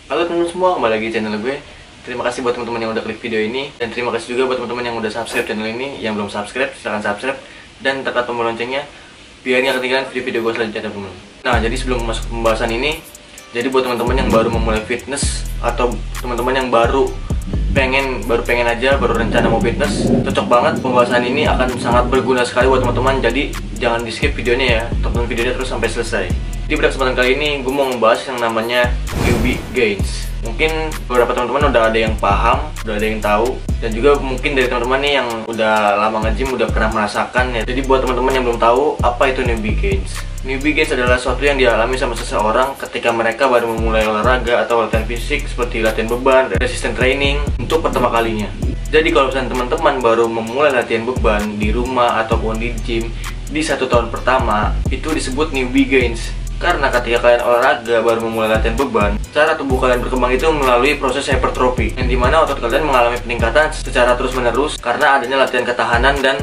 Halo teman-teman semua, kembali lagi di channel gue. Terima kasih buat teman-teman yang udah klik video ini. Dan terima kasih juga buat teman-teman yang udah subscribe channel ini. Yang belum subscribe, silahkan subscribe. Dan tekan tombol loncengnya biar nggak ketinggalan video-video gue selanjutnya teman-teman. Nah, jadi sebelum masuk ke pembahasan ini, jadi buat teman-teman yang baru memulai fitness, atau teman-teman yang baru pengen aja, baru rencana mau fitness, cocok banget. Pembahasan ini akan sangat berguna sekali buat teman-teman. Jadi jangan di skip videonya ya, tonton videonya terus sampai selesai. Di kesempatan kali ini gue mau membahas yang namanya newbie gains. Mungkin beberapa teman-teman udah ada yang paham, udah ada yang tahu, dan juga mungkin dari teman-teman nih yang udah lama nge-gym udah pernah merasakan ya. Jadi buat teman-teman yang belum tahu apa itu newbie gains. Newbie gains adalah sesuatu yang dialami sama seseorang ketika mereka baru memulai olahraga atau latihan fisik seperti latihan beban, resistance training untuk pertama kalinya. Jadi kalau misalnya teman-teman baru memulai latihan beban di rumah ataupun di gym di 1 tahun pertama, itu disebut newbie gains. Karena ketika kalian olahraga baru memulai latihan beban, cara tubuh kalian berkembang itu melalui proses hypertrophy, yang dimana otot kalian mengalami peningkatan secara terus-menerus karena adanya latihan ketahanan dan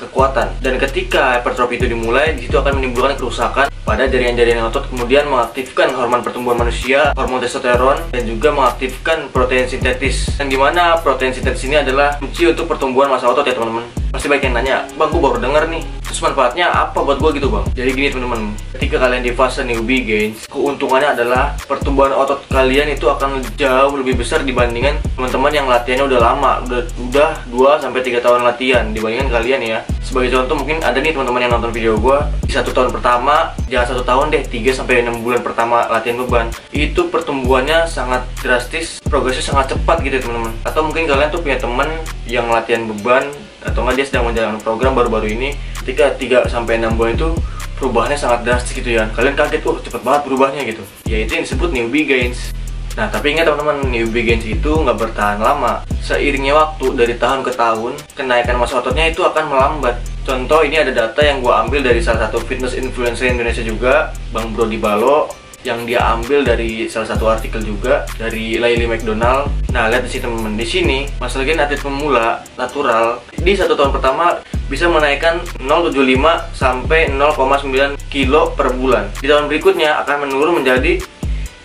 kekuatan. Dan ketika hypertrophy itu dimulai, disitu akan menimbulkan kerusakan pada jaringan-jaringan otot, kemudian mengaktifkan hormon pertumbuhan manusia, hormon testosteron, dan juga mengaktifkan protein sintetis. Yang dimana protein sintetis ini adalah kunci untuk pertumbuhan massa otot ya teman-teman. Pasti banyak yang nanya, bang gue baru denger nih, terus manfaatnya apa buat gue gitu bang? Jadi gini teman-teman, ketika kalian di fase newbie gains, keuntungannya adalah pertumbuhan otot kalian itu akan jauh lebih besar dibandingkan teman-teman yang latihannya udah lama, udah 2-3 tahun latihan dibandingkan kalian ya. Sebagai contoh, mungkin ada nih teman-teman yang nonton video gue di 1 tahun pertama, jangan 1 tahun deh, 3-6 bulan pertama latihan beban, itu pertumbuhannya sangat drastis, progresnya sangat cepat gitu teman-teman. Atau mungkin kalian tuh punya teman yang latihan beban, atau enggak dia sedang menjalankan program baru-baru ini, ketika 3-6 bulan itu perubahannya sangat drastis gitu ya. Kalian kaget, cepet banget berubahnya gitu. Ya itu yang disebut newbie gains. Nah tapi ingat teman-teman, newbie gains itu nggak bertahan lama. Seiringnya waktu dari tahun ke tahun, kenaikan massa ototnya itu akan melambat. Contoh, ini ada data yang gue ambil dari salah satu fitness influencer Indonesia juga, Bang Brody Balo, yang dia ambil dari salah satu artikel juga dari Laili McDonald. Nah lihat di sini teman-teman, di sini masalah atlet pemula natural di 1 tahun pertama bisa menaikkan 0,75 sampai 0,9 kilo per bulan. Di tahun berikutnya akan menurun menjadi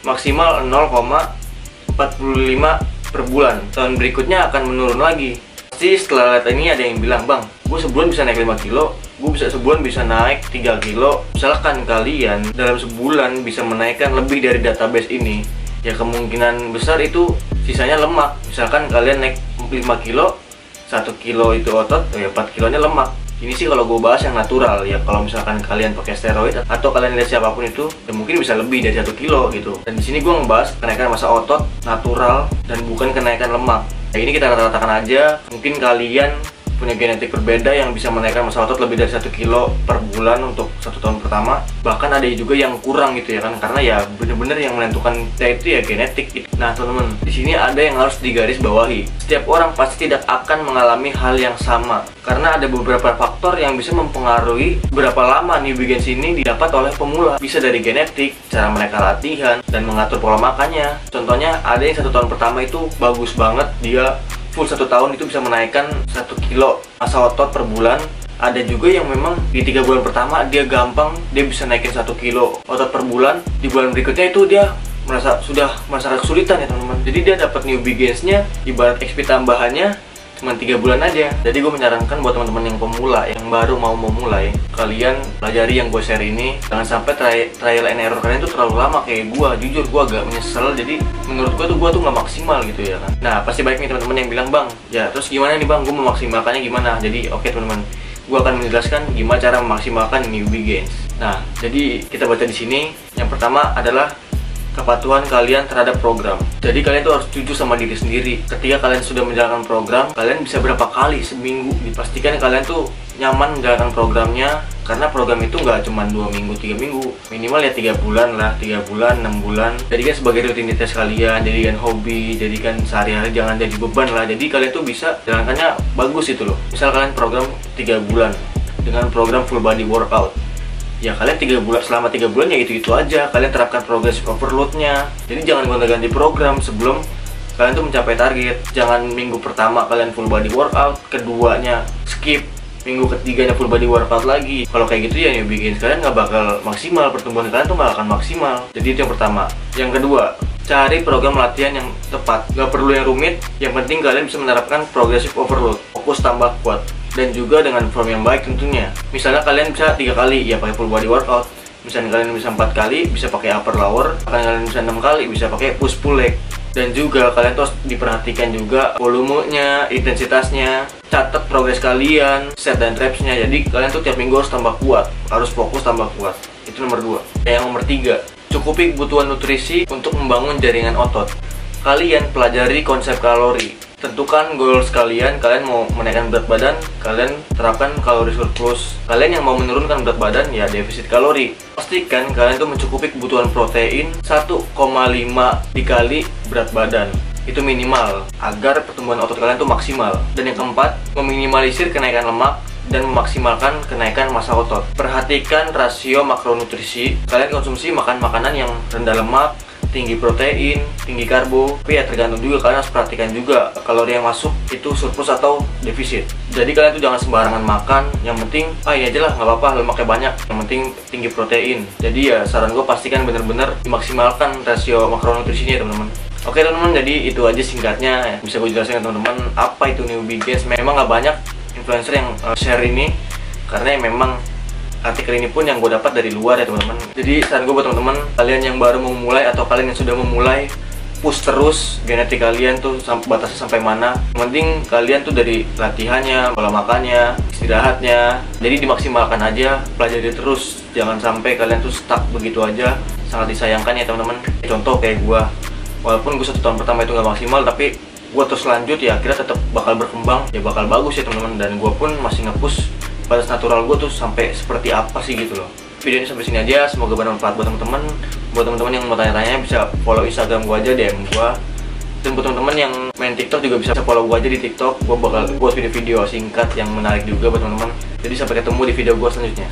maksimal 0,45 per bulan. Tahun berikutnya akan menurun lagi. Pasti setelah lihat ini ada yang bilang, bang, gue sebulan bisa naik 5 kilo, gue sebulan bisa naik 3 kilo. Misalkan kalian dalam sebulan bisa menaikkan lebih dari database ini, ya kemungkinan besar itu sisanya lemak. Misalkan kalian naik 5 kilo, 1 kilo itu otot, ya 4 kilonya lemak. Ini sih kalau gue bahas yang natural ya. Kalau misalkan kalian pakai steroid atau kalian lihat siapapun itu, ya mungkin bisa lebih dari 1 kilo gitu. Dan di sini gue ngebahas kenaikan massa otot natural dan bukan kenaikan lemak. Nah, ini kita rata-ratakan aja. Mungkin kalian punya genetik berbeda yang bisa menaikkan massa otot lebih dari 1 kilo per bulan untuk 1 tahun pertama. Bahkan ada juga yang kurang gitu ya kan, karena ya bener-bener yang menentukan itu ya genetik gitu. Nah teman-teman, di sini ada yang harus digaris bawahi. Setiap orang pasti tidak akan mengalami hal yang sama, karena ada beberapa faktor yang bisa mempengaruhi berapa lama newbie gains ini didapat oleh pemula. Bisa dari genetik, cara mereka latihan, dan mengatur pola makannya. Contohnya ada yang 1 tahun pertama itu bagus banget, dia full 1 tahun itu bisa menaikkan 1 kilo massa otot per bulan. Ada juga yang memang di 3 bulan pertama dia gampang, dia bisa naikin 1 kilo otot per bulan. Di bulan berikutnya itu dia sudah merasa kesulitan ya teman-teman. Jadi dia dapat newbie gains-nya ibarat XP tambahannya cuma 3 bulan aja. Jadi gue menyarankan buat teman-teman yang pemula, yang baru mau memulai, kalian pelajari yang gue share ini. Jangan sampai trial and error kalian tuh terlalu lama kayak gue. Jujur gue agak menyesal. Jadi menurut gue tuh nggak maksimal gitu ya kan. Nah pasti banyak nih teman-teman yang bilang, bang, ya terus gimana nih bang, gue memaksimalkannya gimana? Jadi oke teman-teman, gue akan menjelaskan gimana cara memaksimalkan newbie gains. Nah jadi kita baca di sini. Yang pertama adalah kepatuhan kalian terhadap program. Jadi kalian tuh harus jujur sama diri sendiri. Ketika kalian sudah menjalankan program, kalian bisa berapa kali seminggu. Dipastikan kalian tuh nyaman menjalankan programnya, karena program itu nggak cuma 2 minggu, 3 minggu, minimal ya 3 bulan lah, 3 bulan, 6 bulan. Jadikan sebagai rutinitas kalian, jadikan hobi, jadikan sehari-hari, jangan jadi beban lah. Jadi kalian tuh bisa jalankannya bagus itu loh. Misal kalian program 3 bulan dengan program full body workout, ya kalian 3 bulan, selama 3 bulan ya itu aja. Kalian terapkan progressive overload-nya. Jadi jangan gonta-ganti program sebelum kalian tuh mencapai target. Jangan minggu pertama kalian full body workout, keduanya skip, minggu ketiganya full body workout lagi. Kalau kayak gitu ya newbie gains kalian nggak bakal maksimal, pertumbuhan kalian tuh nggak akan maksimal. Jadi itu yang pertama. Yang kedua, Cari program latihan yang tepat, gak perlu yang rumit. Yang penting kalian bisa menerapkan progressive overload, fokus tambah kuat, dan juga dengan form yang baik tentunya. Misalnya kalian bisa 3 kali, ya pakai full body workout. Misalnya kalian bisa 4 kali, bisa pakai upper lower. Kalian bisa 6 kali, bisa pakai push pull leg. Dan juga kalian tuh diperhatikan juga volumenya, intensitasnya, catat progres kalian, set dan repsnya. Jadi kalian tuh tiap minggu harus tambah kuat, harus fokus tambah kuat. Itu nomor 2. Yang nomor 3, cukupi kebutuhan nutrisi untuk membangun jaringan otot. Kalian pelajari konsep kalori. Tentukan goals kalian mau menaikkan berat badan, kalian terapkan kalori surplus. Kalian yang mau menurunkan berat badan, ya defisit kalori. Pastikan kalian tuh mencukupi kebutuhan protein 1,5 dikali berat badan. Itu minimal, agar pertumbuhan otot kalian tuh maksimal. Dan yang keempat, meminimalisir kenaikan lemak dan memaksimalkan kenaikan massa otot. Perhatikan rasio makronutrisi. Kalian konsumsi makan makanan yang rendah lemak, tinggi protein, tinggi karbo. Tapi ya tergantung juga, kalian harus perhatikan juga kalori yang masuk itu surplus atau defisit. Jadi kalian tuh jangan sembarangan makan. Yang penting, ini aja lah, nggak apa-apa lemaknya banyak. Yang penting tinggi protein. Jadi ya saran gue pastikan bener-bener dimaksimalkan rasio makronutrisinya ya teman-teman. Oke teman-teman, jadi itu aja singkatnya ya. Bisa gue jelasin ke teman-teman apa itu newbie gains. Memang nggak banyak influencer yang share ini, karena memang artikel ini pun yang gue dapat dari luar ya teman-teman. Jadi saran gue buat teman-teman, kalian yang baru mau memulai atau kalian yang sudah memulai, push terus genetik kalian tuh batasnya sampai mana. Yang penting kalian tuh dari latihannya, pola makannya, istirahatnya, jadi dimaksimalkan aja, pelajari terus. Jangan sampai kalian tuh stuck begitu aja, sangat disayangkan ya teman-teman. Contoh kayak gue, walaupun gue 1 tahun pertama itu nggak maksimal, tapi gue terus lanjut ya akhirnya tetap bakal berkembang, ya bakal bagus ya teman-teman. Dan gue pun masih nge-push batas natural gue tuh sampai seperti apa sih gitu loh. Video ini sampai sini aja, semoga bermanfaat buat teman-teman. Buat teman-teman yang mau tanya-tanya bisa follow Instagram gue aja, DM gue. Dan buat teman-teman yang main TikTok juga bisa follow gue aja di TikTok. Gue bakal buat video-video singkat yang menarik juga buat teman-teman. Jadi sampai ketemu di video gue selanjutnya.